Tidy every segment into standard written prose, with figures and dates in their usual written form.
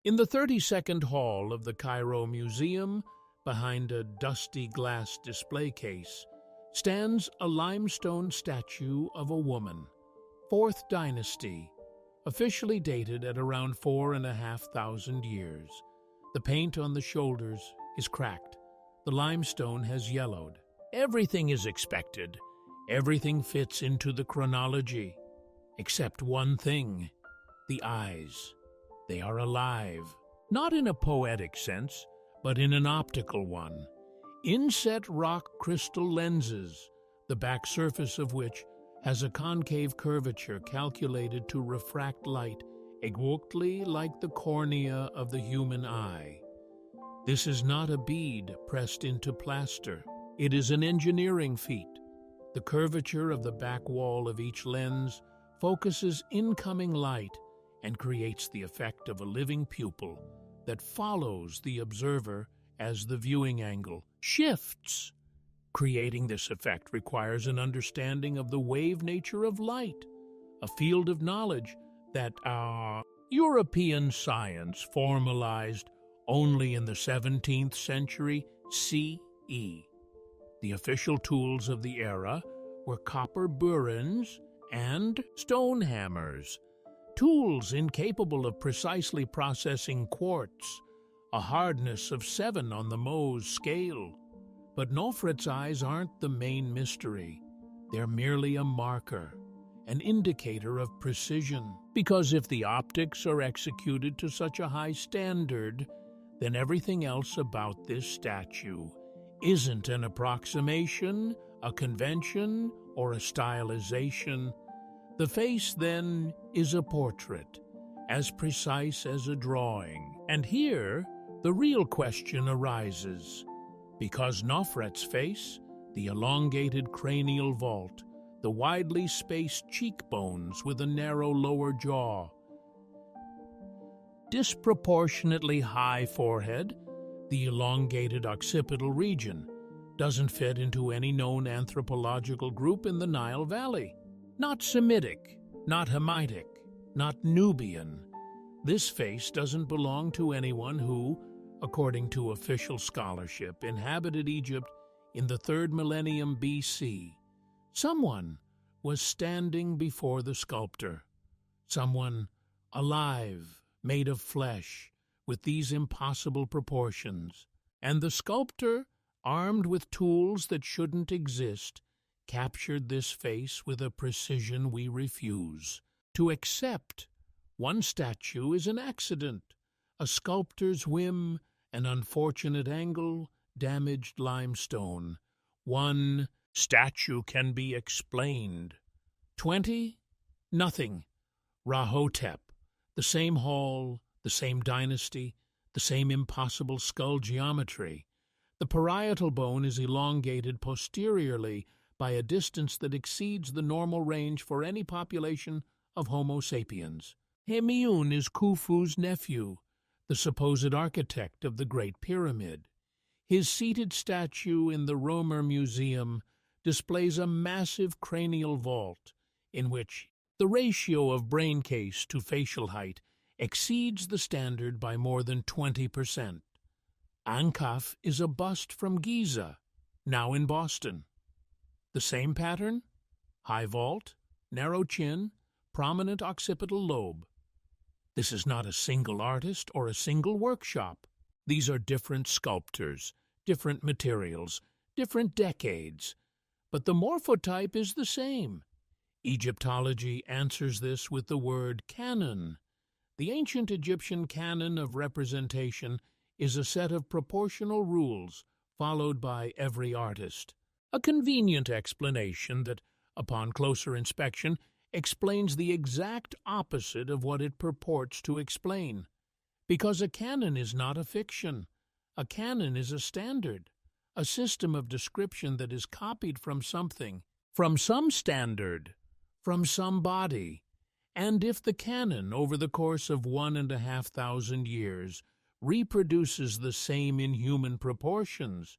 In the 32nd hall of the Cairo Museum, behind a dusty glass display case, stands a limestone statue of a woman, 4th dynasty, officially dated at around 4,500 years. The paint on the shoulders is cracked. The limestone has yellowed. Everything is expected. Everything fits into the chronology. Except one thing: the eyes. They are alive, not in a poetic sense, but in an optical one. Inset rock crystal lenses, the back surface of which has a concave curvature calculated to refract light exactly like the cornea of the human eye. This is not a bead pressed into plaster. It is an engineering feat. The curvature of the back wall of each lens focuses incoming light and creates the effect of a living pupil that follows the observer as the viewing angle shifts. Creating this effect requires an understanding of the wave nature of light, a field of knowledge that European science formalized only in the 17th century CE. The official tools of the era were copper burins and stone hammers, tools incapable of precisely processing quartz, a hardness of 7 on the Mohs scale. But Nofret's eyes aren't the main mystery. They're merely a marker, an indicator of precision. Because if the optics are executed to such a high standard, then everything else about this statue isn't an approximation, a convention, or a stylization. The face, then, is a portrait, as precise as a drawing. And here, the real question arises. Because Nofret's face, the elongated cranial vault, the widely spaced cheekbones with a narrow lower jaw, disproportionately high forehead, the elongated occipital region, doesn't fit into any known anthropological group in the Nile Valley. Not Semitic, not Hamitic, not Nubian. This face doesn't belong to anyone who, according to official scholarship, inhabited Egypt in the 3rd millennium BC. Someone was standing before the sculptor. Someone alive, made of flesh, with these impossible proportions. And the sculptor, armed with tools that shouldn't exist, captured this face with a precision we refuse to accept. One statue is an accident, a sculptor's whim, an unfortunate angle, damaged limestone. One statue can be explained. 20? Nothing. Rahotep, the same hall, the same dynasty, the same impossible skull geometry. The parietal bone is elongated posteriorly by a distance that exceeds the normal range for any population of Homo sapiens. Hemiun is Khufu's nephew, the supposed architect of the Great Pyramid. His seated statue in the Romer Museum displays a massive cranial vault in which the ratio of brain case to facial height exceeds the standard by more than 20%. Ankaf is a bust from Giza, now in Boston. The same pattern? High vault, narrow chin, prominent occipital lobe. This is not a single artist or a single workshop. These are different sculptors, different materials, different decades. But the morphotype is the same. Egyptology answers this with the word canon. The ancient Egyptian canon of representation is a set of proportional rules followed by every artist. A convenient explanation that, upon closer inspection, explains the exact opposite of what it purports to explain. Because a canon is not a fiction. A canon is a standard, a system of description that is copied from something, from some standard, from some body. And if the canon, over the course of 1,500 years, reproduces the same in human proportions,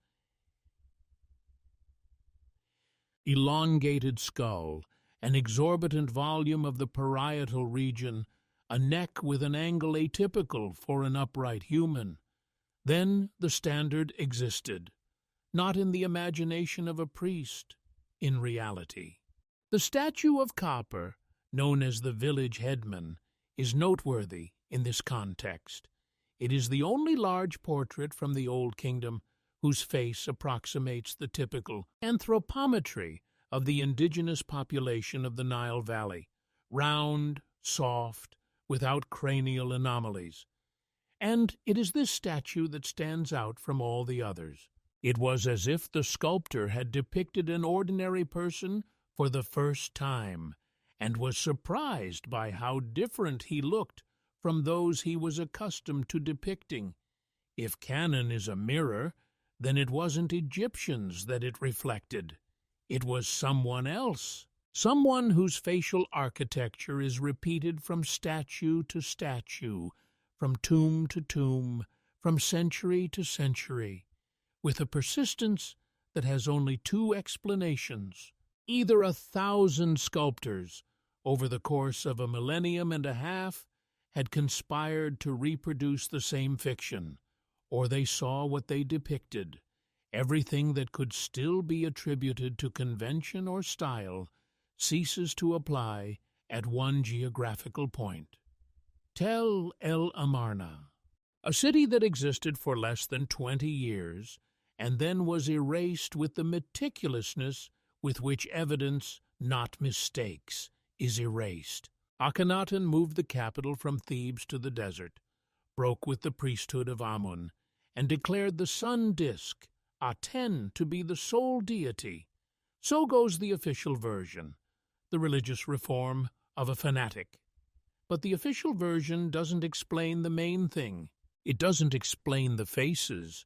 elongated skull, an exorbitant volume of the parietal region, a neck with an angle atypical for an upright human. Then the standard existed, not in the imagination of a priest, in reality. The statue of copper, known as the village headman, is noteworthy in this context. It is the only large portrait from the Old Kingdom whose face approximates the typical anthropometry of the indigenous population of the Nile Valley, round, soft, without cranial anomalies. And it is this statue that stands out from all the others. It was as if the sculptor had depicted an ordinary person for the first time, and was surprised by how different he looked from those he was accustomed to depicting. If canon is a mirror, then it wasn't Egyptians that it reflected. It was someone else, someone whose facial architecture is repeated from statue to statue, from tomb to tomb, from century to century, with a persistence that has only two explanations. Either 1,000 sculptors, over the course of a millennium and a half, had conspired to reproduce the same fiction, or they saw what they depicted. Everything that could still be attributed to convention or style ceases to apply at one geographical point. Tel El Amarna, a city that existed for less than 20 years, and then was erased with the meticulousness with which evidence, not mistakes, is erased. Akhenaten moved the capital from Thebes to the desert, broke with the priesthood of Amun, and declared the sun disk, Aten, to be the sole deity. So goes the official version, the religious reform of a fanatic. But the official version doesn't explain the main thing. It doesn't explain the faces.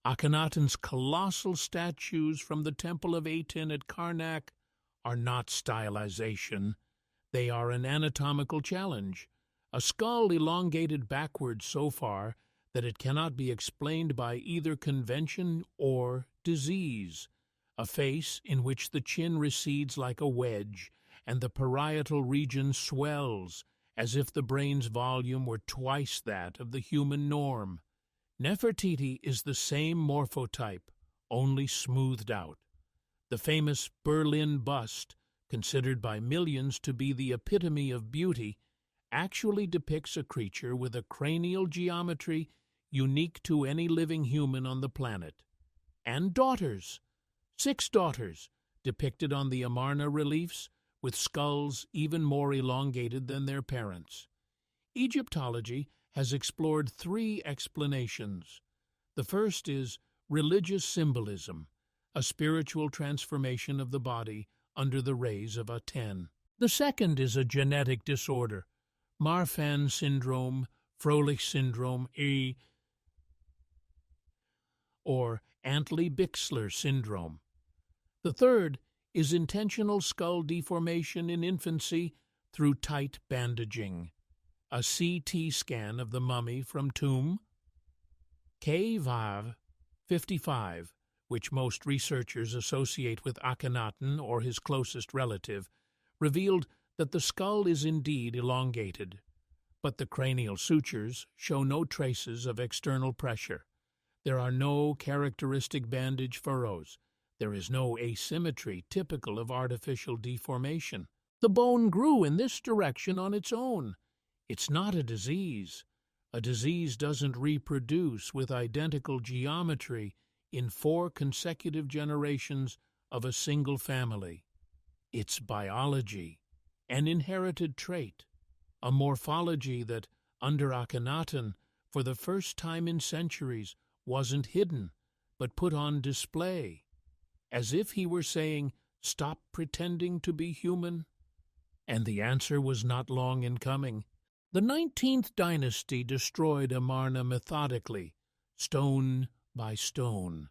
Akhenaten's colossal statues from the Temple of Aten at Karnak are not stylization. They are an anatomical challenge, a skull elongated backwards so far that it cannot be explained by either convention or disease, a face in which the chin recedes like a wedge and the parietal region swells as if the brain's volume were twice that of the human norm. Nefertiti is the same morphotype, only smoothed out. The famous Berlin bust, considered by millions to be the epitome of beauty, actually depicts a creature with a cranial geometry unique to any living human on the planet. And daughters, 6 daughters, depicted on the Amarna reliefs, with skulls even more elongated than their parents. Egyptology has explored 3 explanations. The first is religious symbolism, a spiritual transformation of the body under the rays of Aten. The second is a genetic disorder, Marfan syndrome, Froelich syndrome, or Antley-Bixler syndrome. The third is intentional skull deformation in infancy through tight bandaging. A CT scan of the mummy from tomb K-Vav 55, which most researchers associate with Akhenaten or his closest relative, revealed that the skull is indeed elongated, but the cranial sutures show no traces of external pressure. There are no characteristic bandage furrows. There is no asymmetry typical of artificial deformation. The bone grew in this direction on its own. It's not a disease. A disease doesn't reproduce with identical geometry in 4 consecutive generations of a single family. It's biology, an inherited trait, a morphology that, under Akhenaten, for the first time in centuries, wasn't hidden, but put on display, as if he were saying, "Stop pretending to be human." And the answer was not long in coming. The 19th dynasty destroyed Amarna methodically, stone by stone.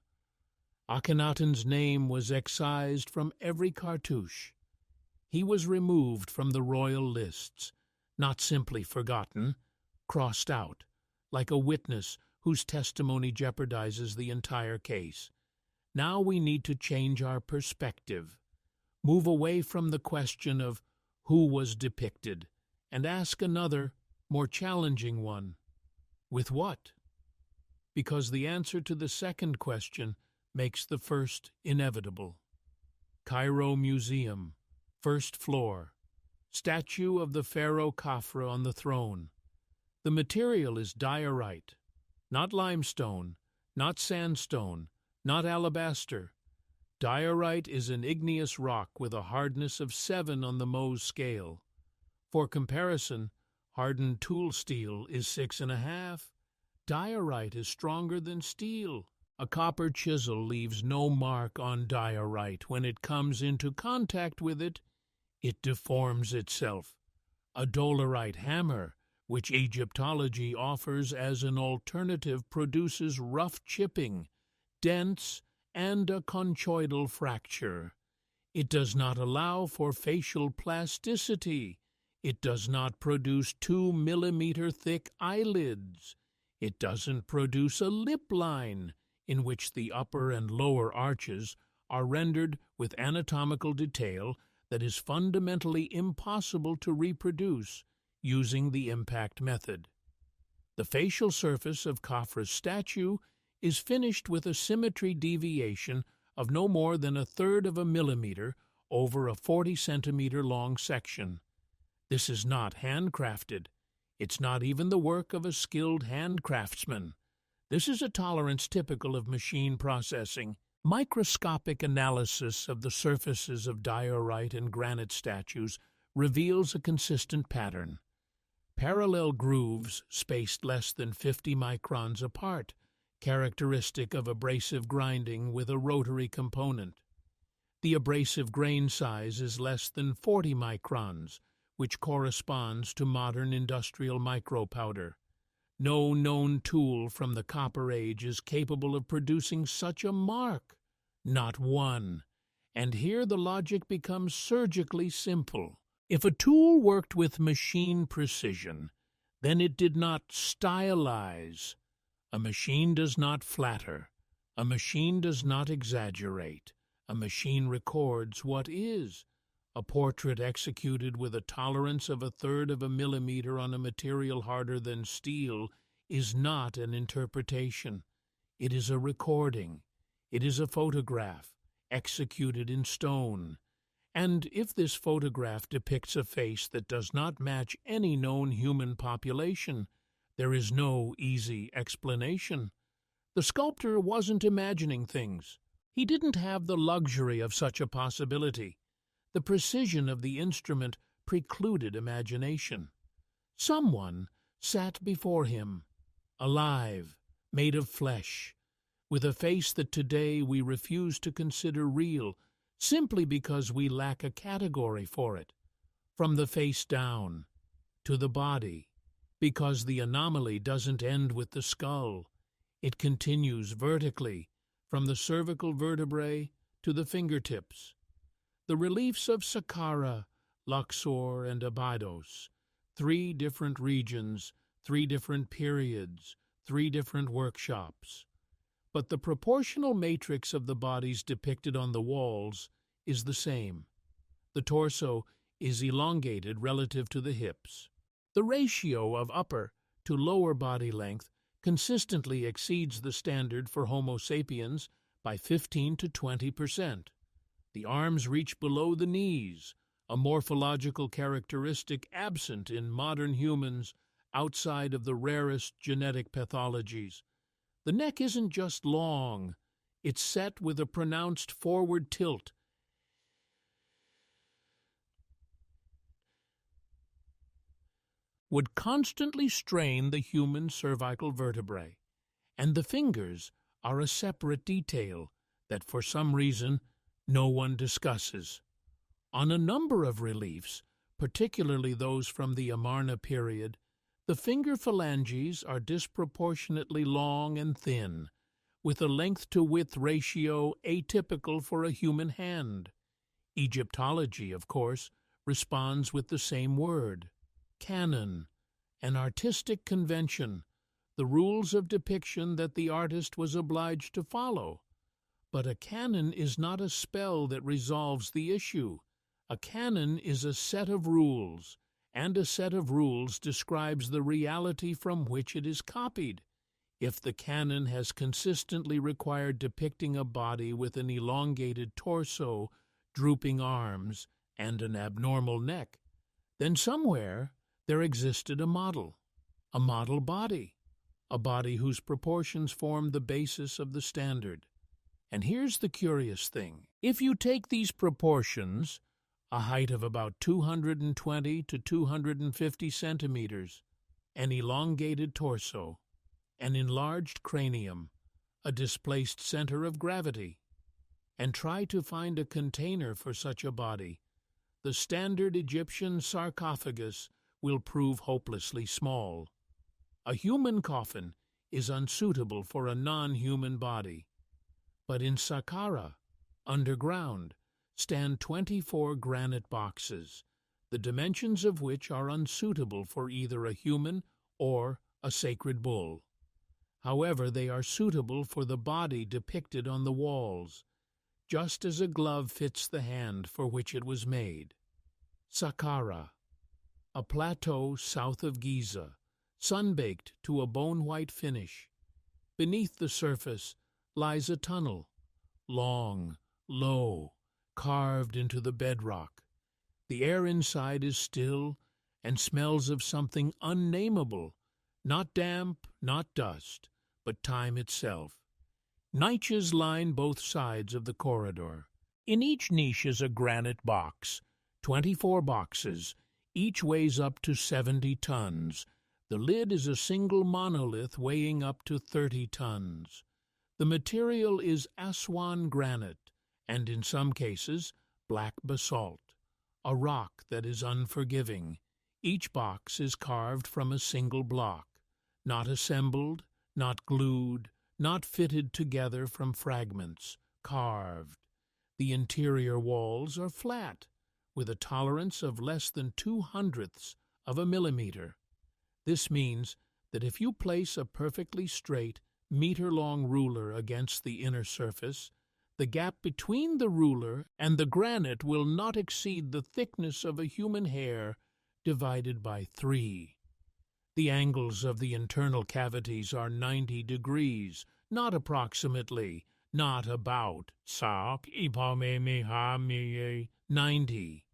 Akhenaten's name was excised from every cartouche. He was removed from the royal lists, not simply forgotten, crossed out, like a witness whose testimony jeopardizes the entire case. Now we need to change our perspective, move away from the question of who was depicted, and ask another, more challenging one. With what? Because the answer to the second question makes the first inevitable. Cairo Museum, first floor. Statue of the pharaoh Khafra on the throne. The material is diorite, not limestone, not sandstone, not alabaster. Diorite is an igneous rock with a hardness of 7 on the Mohs scale. For comparison, hardened tool steel is 6.5. Diorite is stronger than steel. A copper chisel leaves no mark on diorite. When it comes into contact with it, it deforms itself. A dolerite hammer, which Egyptology offers as an alternative, produces rough chipping, dents, and a conchoidal fracture. It does not allow for facial plasticity. It does not produce 2-millimeter thick eyelids. It doesn't produce a lip line in which the upper and lower arches are rendered with anatomical detail that is fundamentally impossible to reproduce using the impact method. The facial surface of Khafra's statue is finished with a symmetry deviation of no more than 1/3 of a millimeter over a 40-centimeter long section. This is not handcrafted. It's not even the work of a skilled handcraftsman. This is a tolerance typical of machine processing. Microscopic analysis of the surfaces of diorite and granite statues reveals a consistent pattern. Parallel grooves spaced less than 50 microns apart, characteristic of abrasive grinding with a rotary component. The abrasive grain size is less than 40 microns, which corresponds to modern industrial micropowder. No known tool from the Copper Age is capable of producing such a mark. Not one. And here the logic becomes surgically simple. If a tool worked with machine precision, then it did not stylize. A machine does not flatter. A machine does not exaggerate. A machine records what is. A portrait executed with a tolerance of 1/3 of a millimeter on a material harder than steel is not an interpretation. It is a recording. It is a photograph, executed in stone. And if this photograph depicts a face that does not match any known human population, there is no easy explanation. The sculptor wasn't imagining things. He didn't have the luxury of such a possibility. The precision of the instrument precluded imagination. Someone sat before him, alive, made of flesh, with a face that today we refuse to consider real, simply because we lack a category for it. From the face down, to the body, because the anomaly doesn't end with the skull. It continues vertically, from the cervical vertebrae to the fingertips. The reliefs of Saqqara, Luxor, and Abydos, 3 different regions, 3 different periods, 3 different workshops. But the proportional matrix of the bodies depicted on the walls is the same. The torso is elongated relative to the hips. The ratio of upper to lower body length consistently exceeds the standard for Homo sapiens by 15 to 20%. The arms reach below the knees, a morphological characteristic absent in modern humans outside of the rarest genetic pathologies. The neck isn't just long, it's set with a pronounced forward tilt. Would constantly strain the human cervical vertebrae, and the fingers are a separate detail that for some reason no one discusses. On a number of reliefs, particularly those from the Amarna period, the finger phalanges are disproportionately long and thin, with a length-to-width ratio atypical for a human hand. Egyptology, of course, responds with the same word. Canon, an artistic convention, the rules of depiction that the artist was obliged to follow. But a canon is not a spell that resolves the issue. A canon is a set of rules, and a set of rules describes the reality from which it is copied. If the canon has consistently required depicting a body with an elongated torso, drooping arms, and an abnormal neck, then somewhere there existed a model body, a body whose proportions formed the basis of the standard. And here's the curious thing. If you take these proportions, a height of about 220 to 250 centimeters, an elongated torso, an enlarged cranium, a displaced center of gravity, and try to find a container for such a body, the standard Egyptian sarcophagus will prove hopelessly small. A human coffin is unsuitable for a non-human body. But in Saqqara, underground, stand 24 granite boxes, the dimensions of which are unsuitable for either a human or a sacred bull. However, they are suitable for the body depicted on the walls, just as a glove fits the hand for which it was made. Saqqara, a plateau south of Giza, sun-baked to a bone-white finish. Beneath the surface lies a tunnel, long, low, carved into the bedrock. The air inside is still and smells of something unnameable, not damp, not dust, but time itself. Niches line both sides of the corridor. In each niche is a granite box, 24 boxes, each weighs up to 70 tons. The lid is a single monolith weighing up to 30 tons. The material is Aswan granite, and in some cases, black basalt, a rock that is unforgiving. Each box is carved from a single block, not assembled, not glued, not fitted together from fragments, carved. The interior walls are flat, with a tolerance of less than 0.02 of a millimeter. This means that if you place a perfectly straight, meter-long ruler against the inner surface, the gap between the ruler and the granite will not exceed the thickness of a human hair divided by 3. The angles of the internal cavities are 90 degrees, not approximately, not about, 90,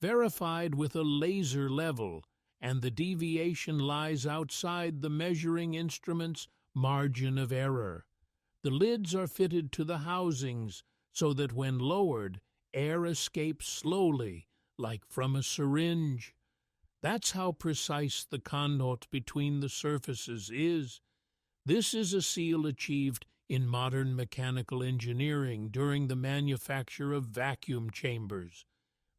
verified with a laser level, and the deviation lies outside the measuring instrument's margin of error. The lids are fitted to the housings so that when lowered, air escapes slowly, like from a syringe. That's how precise the contact between the surfaces is. This is a seal achieved in modern mechanical engineering during the manufacture of vacuum chambers.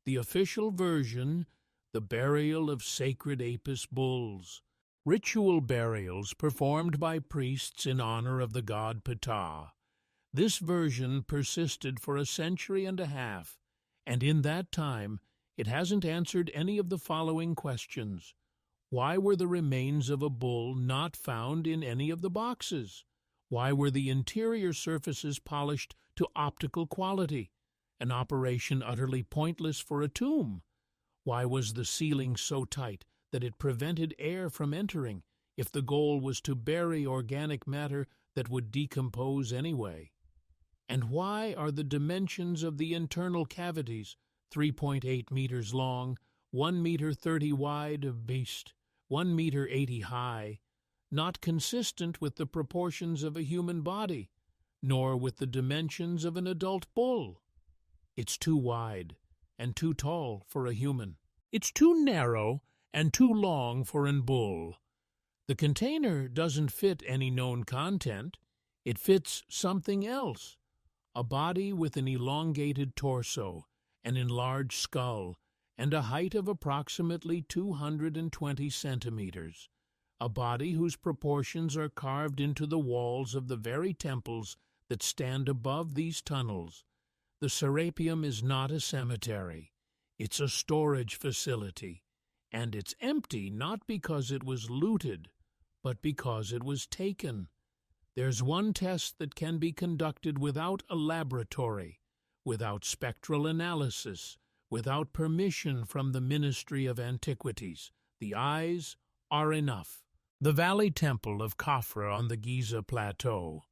The official version, the burial of sacred Apis bulls. Ritual burials performed by priests in honor of the god Ptah. This version persisted for a century and a half, and in that time it hasn't answered any of the following questions. Why were the remains of a bull not found in any of the boxes? Why were the interior surfaces polished to optical quality, an operation utterly pointless for a tomb? Why was the ceiling so tight that it prevented air from entering, if the goal was to bury organic matter that would decompose anyway? And why are the dimensions of the internal cavities, 3.8 meters long, 1 meter 30 wide, 1 meter 80 high, not consistent with the proportions of a human body, nor with the dimensions of an adult bull? It's too wide and too tall for a human. It's too narrow and too long for an bull. The container doesn't fit any known content. It fits something else. A body with an elongated torso, an enlarged skull, and a height of approximately 220 centimeters. A body whose proportions are carved into the walls of the very temples that stand above these tunnels. The Serapeum is not a cemetery. It's a storage facility. And it's empty not because it was looted, but because it was taken. There's one test that can be conducted without a laboratory, without spectral analysis, without permission from the Ministry of Antiquities. The eyes are enough. The Valley Temple of Khafra on the Giza Plateau.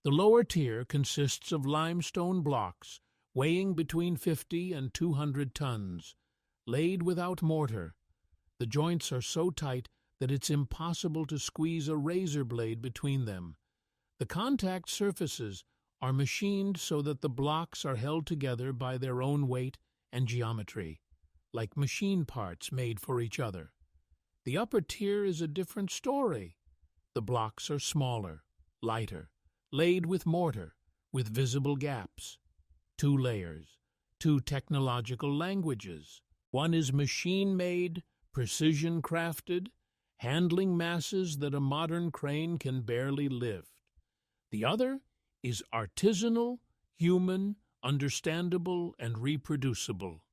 The lower tier consists of limestone blocks weighing between 50 and 200 tons, laid without mortar. The joints are so tight that it's impossible to squeeze a razor blade between them. The contact surfaces are machined so that the blocks are held together by their own weight and geometry, like machine parts made for each other. The upper tier is a different story. The blocks are smaller, lighter, laid with mortar, with visible gaps. 2 layers, 2 technological languages. One is machine-made, precision-crafted, handling masses that a modern crane can barely lift. The other is artisanal, human, understandable, and reproducible.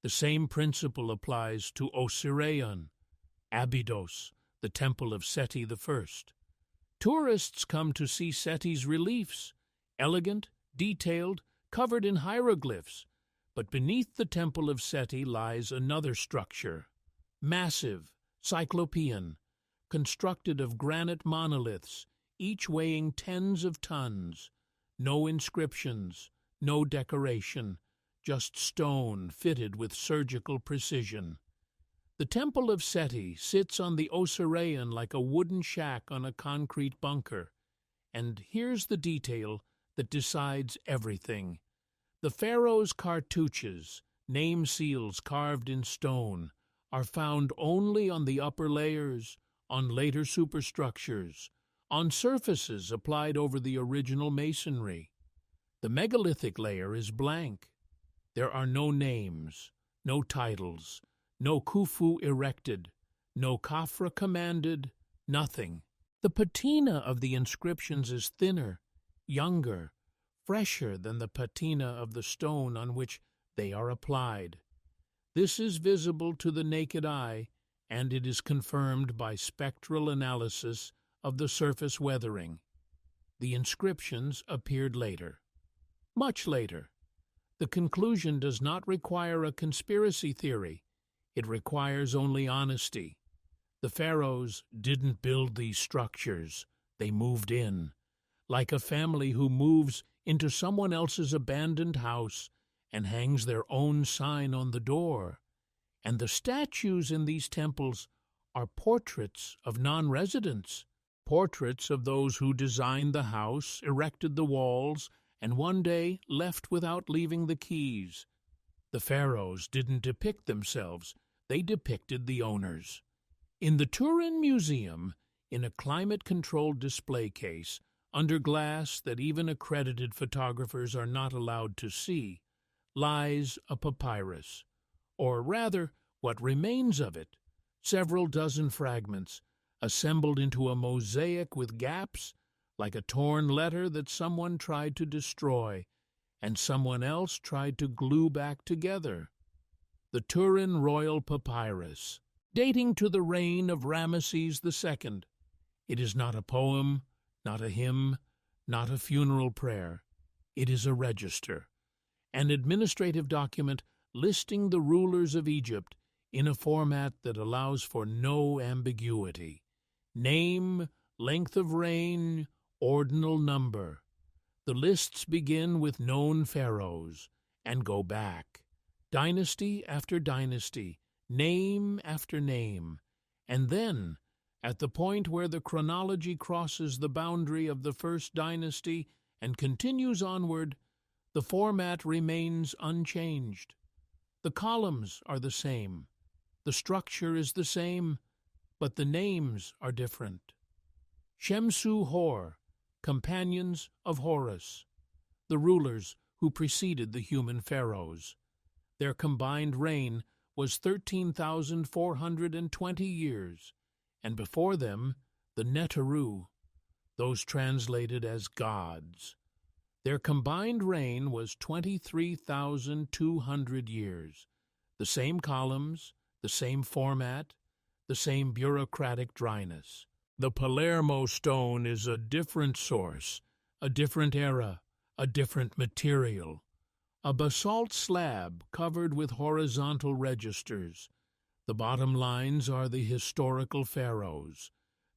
The same principle applies to Osirian, Abydos, the temple of Seti I. Tourists come to see Seti's reliefs, elegant, detailed, covered in hieroglyphs, but beneath the temple of Seti lies another structure, massive, cyclopean, constructed of granite monoliths, each weighing tens of tons. No inscriptions, no decoration, just stone fitted with surgical precision. The Temple of Seti sits on the Osirian like a wooden shack on a concrete bunker. And here's the detail that decides everything. The Pharaohs' cartouches, name seals carved in stone, are found only on the upper layers, on later superstructures, on surfaces applied over the original masonry. The megalithic layer is blank. There are no names, no titles, no Khufu erected, no Khafra commanded, nothing. The patina of the inscriptions is thinner, younger, fresher than the patina of the stone on which they are applied. This is visible to the naked eye, and it is confirmed by spectral analysis of the surface weathering. The inscriptions appeared later, much later. The conclusion does not require a conspiracy theory. It requires only honesty. The pharaohs didn't build these structures. They moved in, like a family who moves into someone else's abandoned house and hangs their own sign on the door. And the statues in these temples are portraits of non-residents, portraits of those who designed the house, erected the walls, and one day left without leaving the keys. The pharaohs didn't depict themselves, they depicted the owners. In the Turin Museum, in a climate-controlled display case, under glass that even accredited photographers are not allowed to see, lies a papyrus, or rather, what remains of it, several dozen fragments, assembled into a mosaic with gaps, like a torn letter that someone tried to destroy, and someone else tried to glue back together. The Turin Royal Papyrus, dating to the reign of Ramesses II. It is not a poem, not a hymn, not a funeral prayer. It is a register, an administrative document listing the rulers of Egypt in a format that allows for no ambiguity. Name, length of reign, ordinal number. The lists begin with known pharaohs and go back, dynasty after dynasty, name after name, and then, at the point where the chronology crosses the boundary of the first dynasty and continues onward, the format remains unchanged. The columns are the same, the structure is the same, but the names are different. Shemsu-Hor, companions of Horus, the rulers who preceded the human pharaohs. Their combined reign was 13,420 years, and before them the Neteru, those translated as gods. Their combined reign was 23,200 years. The same columns, the same format, the same bureaucratic dryness. The Palermo stone is a different source, a different era, a different material. A basalt slab covered with horizontal registers. The bottom lines are the historical pharaohs.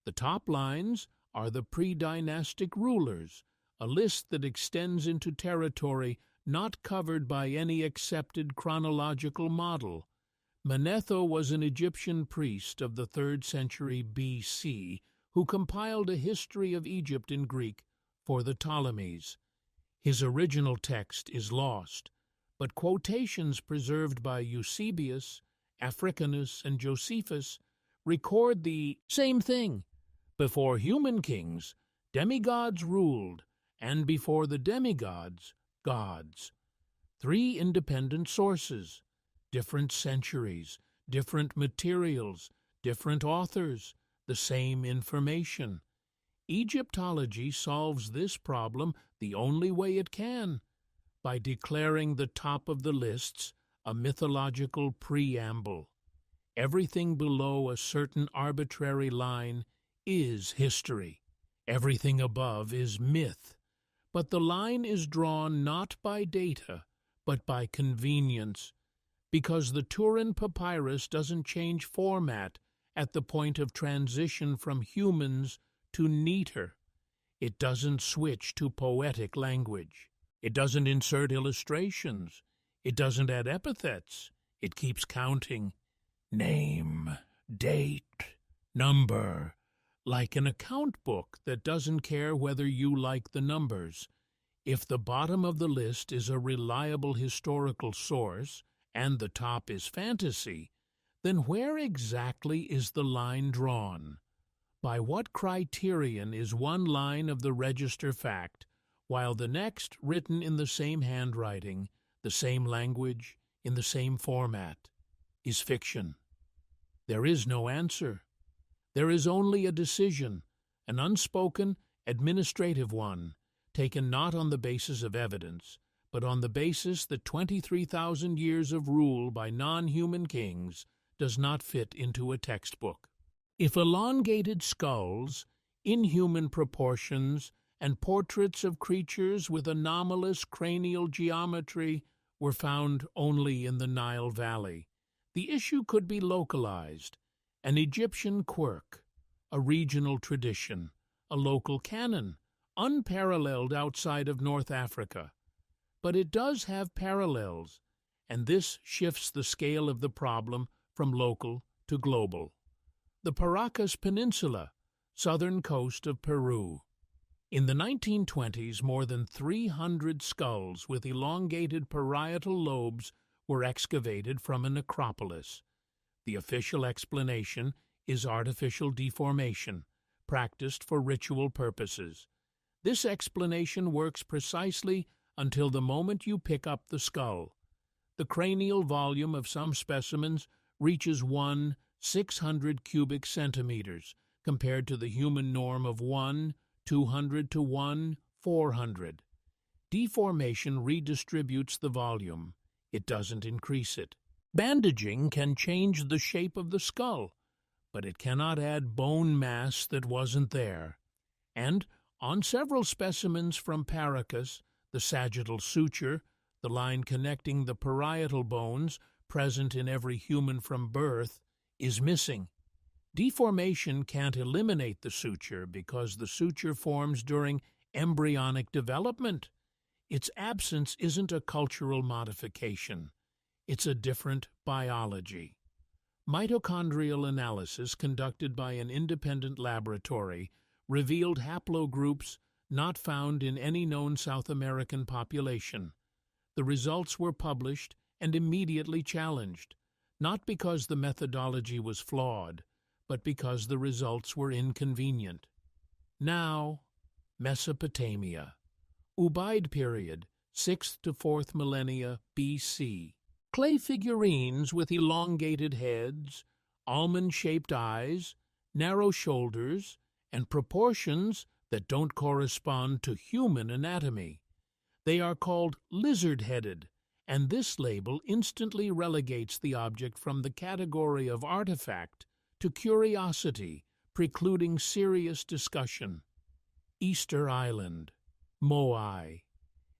The top lines are the pre-dynastic rulers, a list that extends into territory not covered by any accepted chronological model. Manetho was an Egyptian priest of the 3rd century BC who compiled a history of Egypt in Greek for the Ptolemies. His original text is lost, but quotations preserved by Eusebius, Africanus, and Josephus record the same thing. Before human kings, demigods ruled, and before the demigods, gods. 3 independent sources, different centuries, different materials, different authors, the same information. Egyptology solves this problem the only way it can, by declaring the top of the lists a mythological preamble. Everything below a certain arbitrary line is history. Everything above is myth. But the line is drawn not by data, but by convenience, because the Turin Papyrus doesn't change format at the point of transition from humans to neater. It doesn't switch to poetic language. It doesn't insert illustrations. It doesn't add epithets. It keeps counting. Name, date, number, like an account book that doesn't care whether you like the numbers. If the bottom of the list is a reliable historical source and the top is fantasy, then where exactly is the line drawn? By what criterion is one line of the register fact, while the next, written in the same handwriting, the same language, in the same format, is fiction? There is no answer. There is only a decision, an unspoken, administrative one, taken not on the basis of evidence, but on the basis that 23,000 years of rule by non-human kings does not fit into a textbook. If elongated skulls, inhuman proportions, and portraits of creatures with anomalous cranial geometry were found only in the Nile Valley, the issue could be localized, an Egyptian quirk, a regional tradition, a local canon, unparalleled outside of North Africa. But it does have parallels, and this shifts the scale of the problem from local to global. The Paracas Peninsula, southern coast of Peru. In the 1920s, more than 300 skulls with elongated parietal lobes were excavated from a necropolis. The official explanation is artificial deformation, practiced for ritual purposes. This explanation works precisely until the moment you pick up the skull. The cranial volume of some specimens reaches 1/600 cubic centimeters, compared to the human norm of 1/200 to 1/400. Deformation redistributes the volume. It doesn't increase it. Bandaging can change the shape of the skull, but it cannot add bone mass that wasn't there. And on several specimens from Paracas, the sagittal suture, the line connecting the parietal bones, present in every human from birth, is missing. Deformation can't eliminate the suture because the suture forms during embryonic development. Its absence isn't a cultural modification. It's a different biology. Mitochondrial analysis conducted by an independent laboratory revealed haplogroups not found in any known South American population. The results were published and immediately challenged, not because the methodology was flawed, but because the results were inconvenient. Now, Mesopotamia. Ubaid period, 6th to 4th millennia BC. Clay figurines with elongated heads, almond-shaped eyes, narrow shoulders, and proportions that don't correspond to human anatomy. They are called lizard-headed, and this label instantly relegates the object from the category of artifact to curiosity, precluding serious discussion. Easter Island. Moai.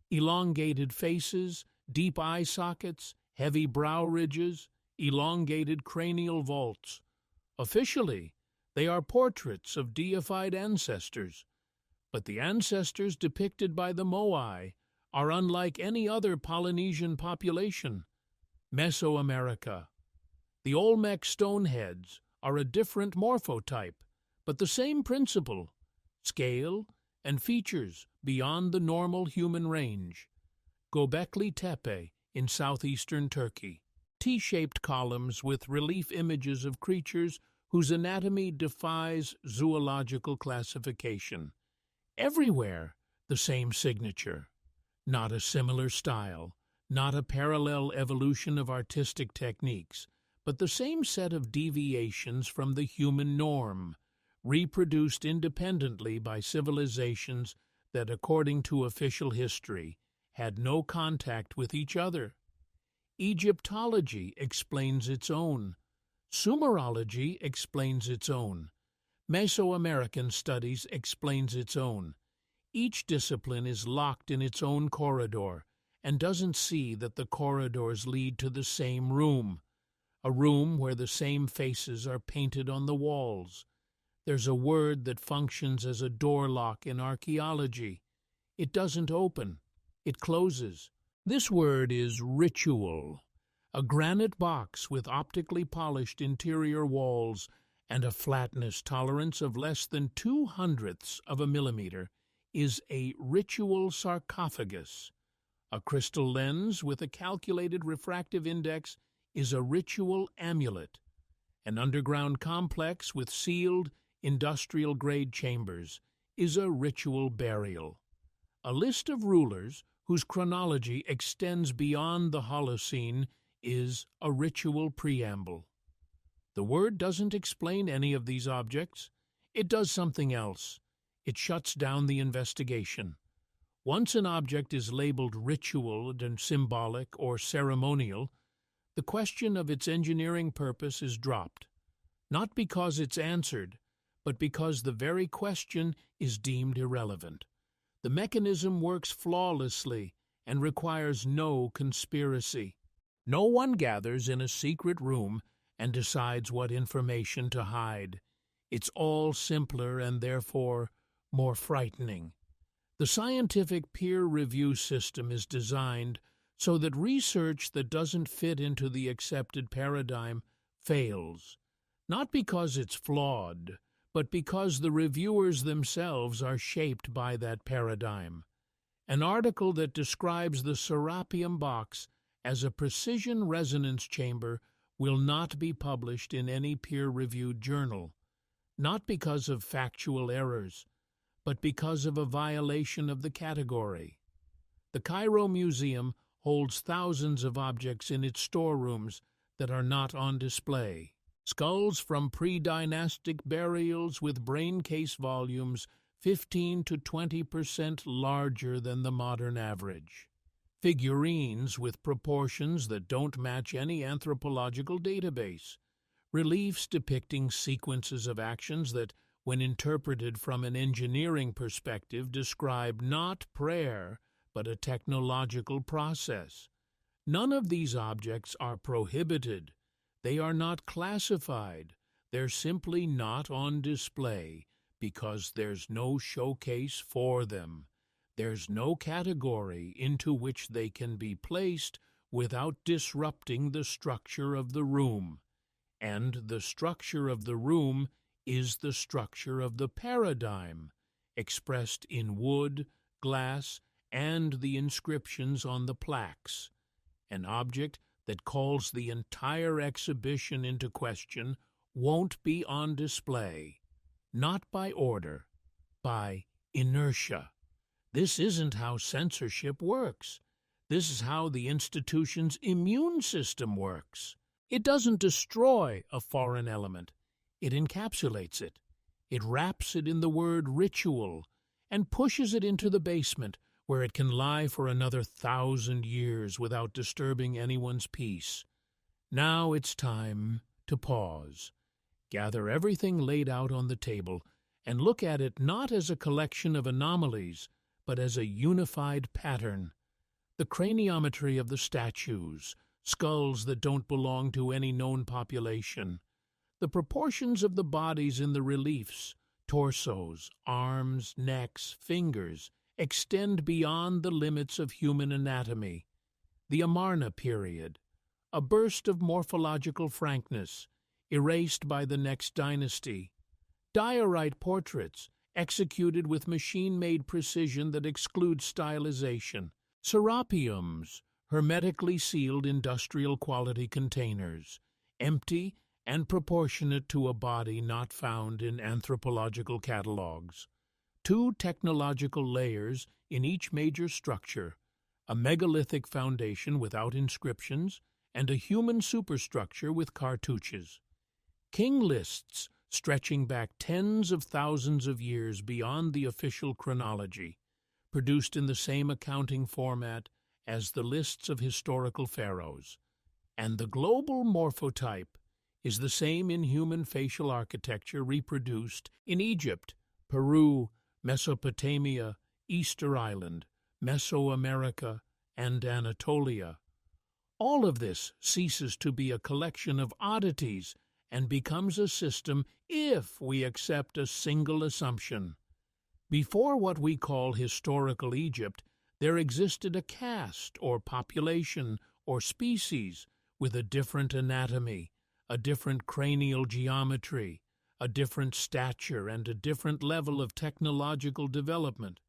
Elongated faces, deep eye sockets, heavy brow ridges, elongated cranial vaults. Officially, they are portraits of deified ancestors, but the ancestors depicted by the Moai are unlike any other Polynesian population. Mesoamerica. The Olmec stone heads are a different morphotype, but the same principle, scale and features beyond the normal human range. Göbekli Tepe in southeastern Turkey. T-shaped columns with relief images of creatures whose anatomy defies zoological classification. Everywhere, the same signature. Not a similar style, not a parallel evolution of artistic techniques, but the same set of deviations from the human norm, reproduced independently by civilizations that, according to official history, had no contact with each other. Egyptology explains its own. Sumerology explains its own. Mesoamerican studies explains its own. Each discipline is locked in its own corridor and doesn't see that the corridors lead to the same room, a room where the same faces are painted on the walls. There's a word that functions as a door lock in archaeology. It doesn't open, it closes. This word is ritual, a granite box with optically polished interior walls and a flatness tolerance of less than 0.02 of a millimeter is a ritual sarcophagus. A crystal lens with a calculated refractive index is a ritual amulet. An underground complex with sealed, industrial-grade chambers is a ritual burial. A list of rulers whose chronology extends beyond the Holocene is a ritual preamble. The word doesn't explain any of these objects. It does something else. It shuts down the investigation. Once an object is labeled ritual and symbolic or ceremonial, the question of its engineering purpose is dropped, not because it's answered, but because the very question is deemed irrelevant. The mechanism works flawlessly and requires no conspiracy. No one gathers in a secret room and decides what information to hide. It's all simpler and therefore more frightening. The scientific peer review system is designed so that research that doesn't fit into the accepted paradigm fails, not because it's flawed, but because the reviewers themselves are shaped by that paradigm. An article that describes the Serapeum box as a precision resonance chamber will not be published in any peer-reviewed journal, not because of factual errors, but because of a violation of the category. The Cairo Museum holds thousands of objects in its storerooms that are not on display. Skulls from pre-dynastic burials with brain case volumes 15 to 20% larger than the modern average. Figurines with proportions that don't match any anthropological database. Reliefs depicting sequences of actions that, when interpreted from an engineering perspective, describe not prayer, but a technological process. None of these objects are prohibited. They are not classified. They're simply not on display because there's no showcase for them. There's no category into which they can be placed without disrupting the structure of the room. And the structure of the room is the structure of the paradigm, expressed in wood, glass, and the inscriptions on the plaques. An object that calls the entire exhibition into question won't be on display, not by order, by inertia. This isn't how censorship works. This is how the institution's immune system works. It doesn't destroy a foreign element. It encapsulates it. It wraps it in the word ritual and pushes it into the basement where it can lie for another 1,000 years without disturbing anyone's peace. Now it's time to pause, gather everything laid out on the table, and look at it not as a collection of anomalies, but as a unified pattern. The The craniometry of the statues, skulls that don't belong to any known population. The proportions of the bodies in the reliefs, torsos, arms, necks, fingers, extend beyond the limits of human anatomy. The Amarna period, a burst of morphological frankness, erased by the next dynasty. Diorite portraits, executed with machine-made precision that excludes stylization. Serapeums, hermetically sealed industrial-quality containers, empty and proportionate to a body not found in anthropological catalogues. Two technological layers in each major structure, a megalithic foundation without inscriptions, and a human superstructure with cartouches. King lists stretching back tens of thousands of years beyond the official chronology, produced in the same accounting format as the lists of historical pharaohs. And the global morphotype is the same in human facial architecture reproduced in Egypt, Peru, Mesopotamia, Easter Island, Mesoamerica, and Anatolia. All of this ceases to be a collection of oddities and becomes a system if we accept a single assumption. Before what we call historical Egypt, there existed a caste or population or species with a different anatomy, a different cranial geometry, a different stature, and a different level of technological development.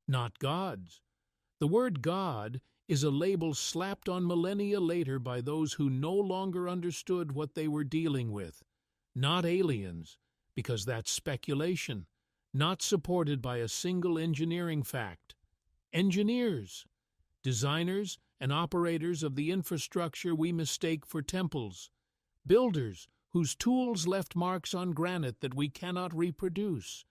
Not gods. The word God is a label slapped on millennia later by those who no longer understood what they were dealing with. Not aliens, because that's speculation, not supported by a single engineering fact. Engineers, designers and operators of the infrastructure we mistake for temples, builders whose tools left marks on granite that we cannot reproduce,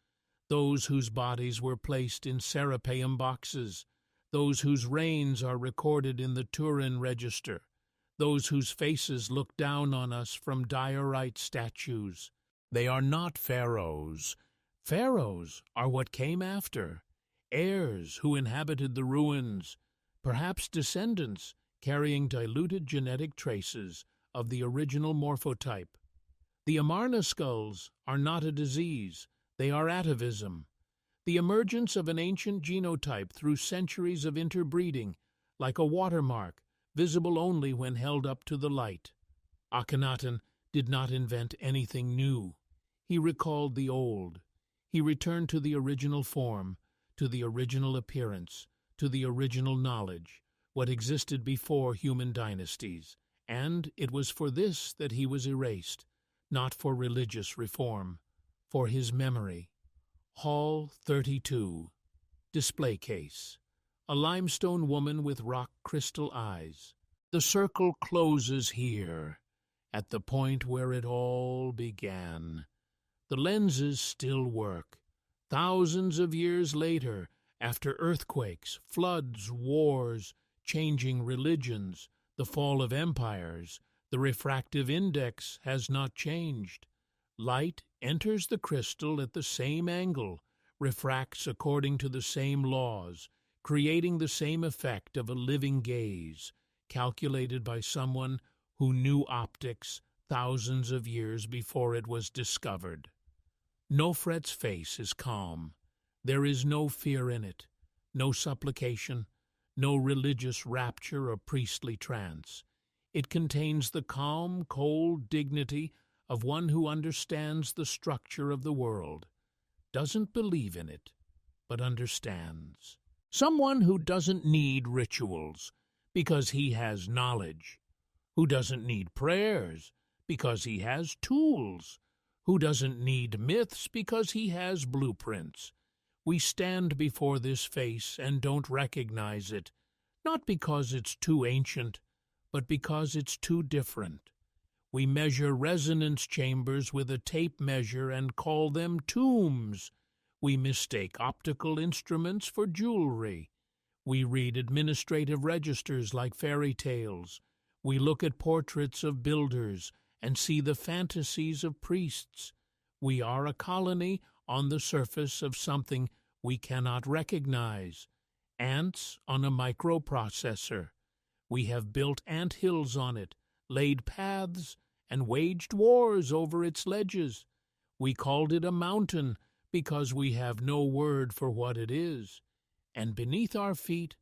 those whose bodies were placed in Serapeum boxes, those whose reigns are recorded in the Turin Register, those whose faces look down on us from diorite statues. They are not pharaohs. Pharaohs are what came after, heirs who inhabited the ruins, perhaps descendants carrying diluted genetic traces of the original morphotype. The Amarna skulls are not a disease, they are atavism, the emergence of an ancient genotype through centuries of interbreeding, like a watermark, visible only when held up to the light. Akhenaten did not invent anything new. He recalled the old. He returned to the original form, to the original appearance, to the original knowledge, what existed before human dynasties, and it was for this that he was erased, not for religious reform, for his memory. Hall 32. Display case. A limestone woman with rock crystal eyes. The circle closes here, at the point where it all began. The lenses still work. Thousands of years later, after earthquakes, floods, wars, changing religions, the fall of empires, the refractive index has not changed. Light enters the crystal at the same angle, refracts according to the same laws, creating the same effect of a living gaze, calculated by someone who knew optics thousands of years before it was discovered. Nofret's face is calm. There is no fear in it, no supplication, no religious rapture or priestly trance. It contains the calm, cold dignity of one who understands the structure of the world, doesn't believe in it, but understands. Someone who doesn't need rituals because he has knowledge, who doesn't need prayers because he has tools, who doesn't need myths because he has blueprints. We stand before this face and don't recognize it, not because it's too ancient, but because it's too different. We measure resonance chambers with a tape measure and call them tombs. We mistake optical instruments for jewelry. We read administrative registers like fairy tales. We look at portraits of builders and see the fantasies of priests. We are a colony on the surface of something we cannot recognize. ants on a microprocessor. We have built ant hills on it, laid paths, and waged wars over its ledges. We called it a mountain because we have no word for what it is. And beneath our feet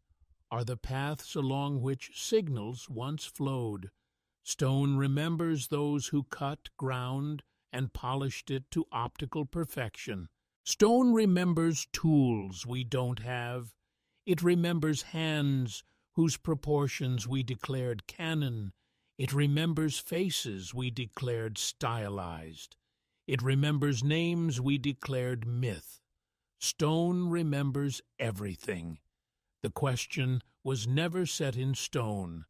are the paths along which signals once flowed. Stone remembers those who cut, ground, and polished it to optical perfection. Stone remembers tools we don't have. It remembers hands whose proportions we declared canon. It remembers faces we declared stylized. It remembers names we declared myth. Stone remembers everything. The question was never set in stone.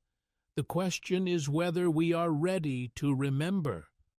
The question is whether we are ready to remember.